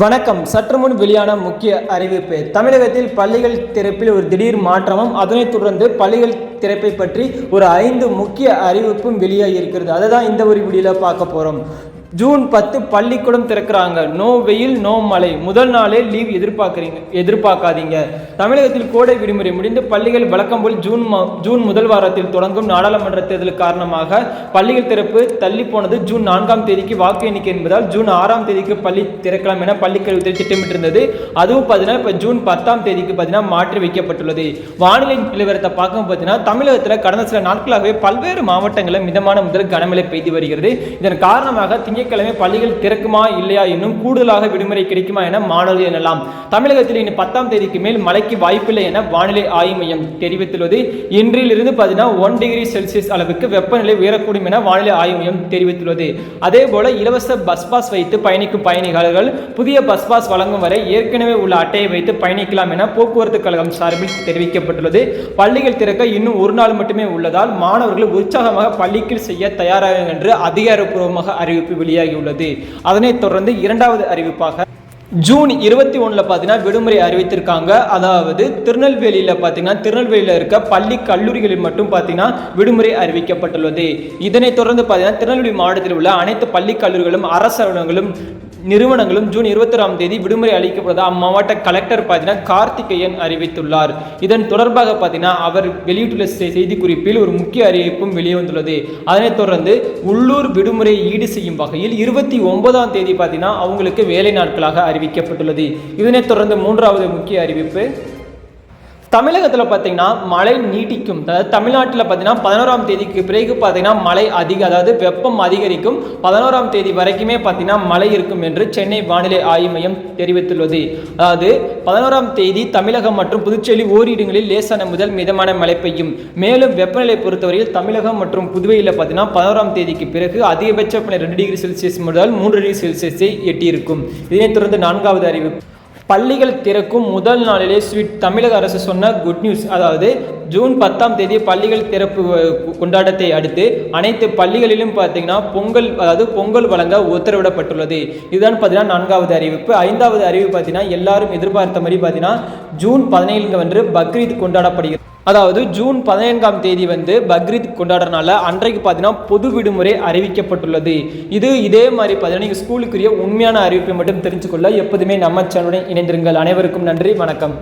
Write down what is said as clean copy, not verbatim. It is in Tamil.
வணக்கம். சற்று முன் வெளியான முக்கிய அறிவிப்பு. தமிழகத்தில் பள்ளிகள் திறப்பில் ஒரு திடீர் மாற்றமும், அதனைத் தொடர்ந்து பள்ளிகள் திறப்பை பற்றி ஒரு 5 முக்கிய அறிவிப்பும் வெளியாகி இருக்கிறது. அதை தான் இந்த ஒரு வீடியோவில் பார்க்க போகிறோம். ஜூன் 10 பள்ளிக்கூடம் திறக்கிறாங்க. நோ வெயில் நோ மழை. முதல் நாளே லீவ் எதிர்பார்க்காதீங்க. தமிழகத்தில் கோடை விடுமுறை முடிந்து பள்ளிகள் வழக்கம் போல் ஜூன் முதல் வாரத்தில் தொடங்கும். நாடாளுமன்ற தேர்தல் காரணமாக பள்ளிகள் திறப்பு தள்ளி போனது. ஜூன் 4ஆம் தேதிக்கு வாக்கு எண்ணிக்கை என்பதால் ஜூன் 6ஆம் தேதிக்கு பள்ளி திறக்கலாம் என பள்ளிக்கல்வித்துறை திட்டமிட்டிருந்தது. அதுவும் பார்த்தீங்கன்னா இப்போ ஜூன் 10ஆம் தேதிக்கு பார்த்தீங்கன்னா மாற்றி வைக்கப்பட்டுள்ளது. வானிலை நிலவரத்தை பார்க்கும் பார்த்தீங்கன்னா தமிழகத்தில் கடந்த சில நாட்களாகவே பல்வேறு மாவட்டங்களில் மிதமான முதல் கனமழை பெய்து வருகிறது. இதன் காரணமாக திங்கட்கிழமை பள்ளிகள் திறக்குமா இல்லையா இன்னும் கூடுதலாக விடுமுறை கிடைக்குமா என மாணவர்கள் எண்ணலாம். தமிழகத்தில் இனி 10ஆம் தேதிக்கு மேல் மழைக்கு வாய்ப்பில்லை என வானிலை ஆய்வு மையம் தெரிவித்துள்ளது. இன்றிலிருந்து 1 டிகிரி செல்சியஸ் அளவுக்கு வெப்பநிலை உயரக்கூடும் என வானிலை ஆய்வு மையம் தெரிவித்துள்ளது. அதே போல இலவச பஸ் பாஸ் வைத்து பயணிக்கும் பயணிகள் புதிய பஸ் பாஸ் வழங்கும் வரை ஏற்கனவே உள்ள அட்டையை வைத்து பயணிக்கலாம் என போக்குவரத்து கழகம் சார்பில் தெரிவிக்கப்பட்டுள்ளது. பள்ளிகள் திறக்க இன்னும் ஒரு நாள் மட்டுமே உள்ளதால் மாணவர்கள் உற்சாகமாக பள்ளிக்கு செய்ய தயாராக என்று அதிகாரப்பூர்வமாக அறிவிப்பு வெளியாகியுள்ளது. அதனைத் தொடர்ந்து இரண்டாவது அறிவிப்பாக ஜூன் 21 பார்த்தீங்கன்னா விடுமுறை அறிவித்திருக்காங்க. அதாவது திருநெல்வேலியில் இருக்க பள்ளி கல்லூரிகளில் மட்டும் பார்த்தீங்கன்னா விடுமுறை அறிவிக்கப்பட்டுள்ளது. இதனைத் தொடர்ந்து பார்த்தீங்கன்னா திருநெல்வேலி மாவட்டத்தில் உள்ள அனைத்து பள்ளி கல்லூரிகளும் அரசு நிறுவனங்களும் ஜூன் 21ஆம் தேதி விடுமுறை அளிக்கப்படுவதாக அம்மாவட்ட கலெக்டர் பார்த்தீங்கன்னா கார்த்திகேயன் அறிவித்துள்ளார். இதன் தொடர்பாக பார்த்தீங்கன்னா அவர் வெளியிட்டுள்ள செய்திக்குறிப்பில் ஒரு முக்கிய அறிவிப்பும் வெளியே வந்துள்ளது. அதனைத் தொடர்ந்து உள்ளூர் விடுமுறையை ஈடு செய்யும் வகையில் 29ஆம் தேதி பார்த்தீங்கன்னா அவங்களுக்கு வேலை நாட்களாக அறிவிக்கப்பட்டுள்ளது. இதனைத் தொடர்ந்து மூன்றாவது முக்கிய அறிவிப்பு தமிழகத்தில் பார்த்தீங்கன்னா மழை நீட்டிக்கும். அதாவது தமிழ்நாட்டில் பார்த்தீங்கன்னா 11ஆம் தேதிக்கு பிறகு பார்த்தீங்கன்னா மழை அதாவது வெப்பம் அதிகரிக்கும். 11ஆம் தேதி வரைக்குமே பார்த்தீங்கன்னா மழை இருக்கும் என்று சென்னை வானிலை ஆய்வு மையம் தெரிவித்துள்ளது. அதாவது 11ஆம் தேதி தமிழகம் மற்றும் புதுச்சேரி ஓரிடங்களில் லேசான முதல் மிதமான மழை பெய்யும். மேலும் வெப்பநிலை பொறுத்தவரையில் தமிழகம் மற்றும் புதுவையில் பார்த்தீங்கன்னா 11ஆம் தேதிக்கு பிறகு அதிகபட்ச 2 டிகிரி செல்சியஸ் முதல் 3 டிகிரி செல்சியஸை எட்டியிருக்கும். இதனைத் தொடர்ந்து நான்காவது அறிவிப்பு பள்ளிகள் திறக்கும் முதல் நாளிலே ஸ்வீட். தமிழக அரசு சொன்ன குட் நியூஸ். அதாவது ஜூன் 10ஆம் தேதி பள்ளிகள் திறப்பு கொண்டாட்டத்தை அடுத்து அனைத்து பள்ளிகளிலும் பார்த்தீங்கன்னா பொங்கல் வழங்க உத்தரவிடப்பட்டுள்ளது. இதுதான் பார்த்தீங்கன்னா நான்காவது அறிவிப்பு. ஐந்தாவது அறிவிப்பு பார்த்தீங்கன்னா எல்லாரும் எதிர்பார்த்த மாதிரி பார்த்தீங்கன்னா ஜூன் 17 பக்ரீத் கொண்டாடப்படுகிறது. அதாவது ஜூன் 14ஆம் தேதி பக்ரீத் கொண்டாடுறதுனால அன்றைக்கு பார்த்தீங்கன்னா பொது விடுமுறை அறிவிக்கப்பட்டுள்ளது. இதே மாதிரி பார்த்தீங்கன்னா நீங்கள் ஸ்கூலுக்குரிய உண்மையான அறிவிப்பை மட்டும் தெரிஞ்சுக்கொள்ள எப்போதுமே நம்ம சேனலுடன் இணைந்திருங்கள். அனைவருக்கும் நன்றி, வணக்கம்.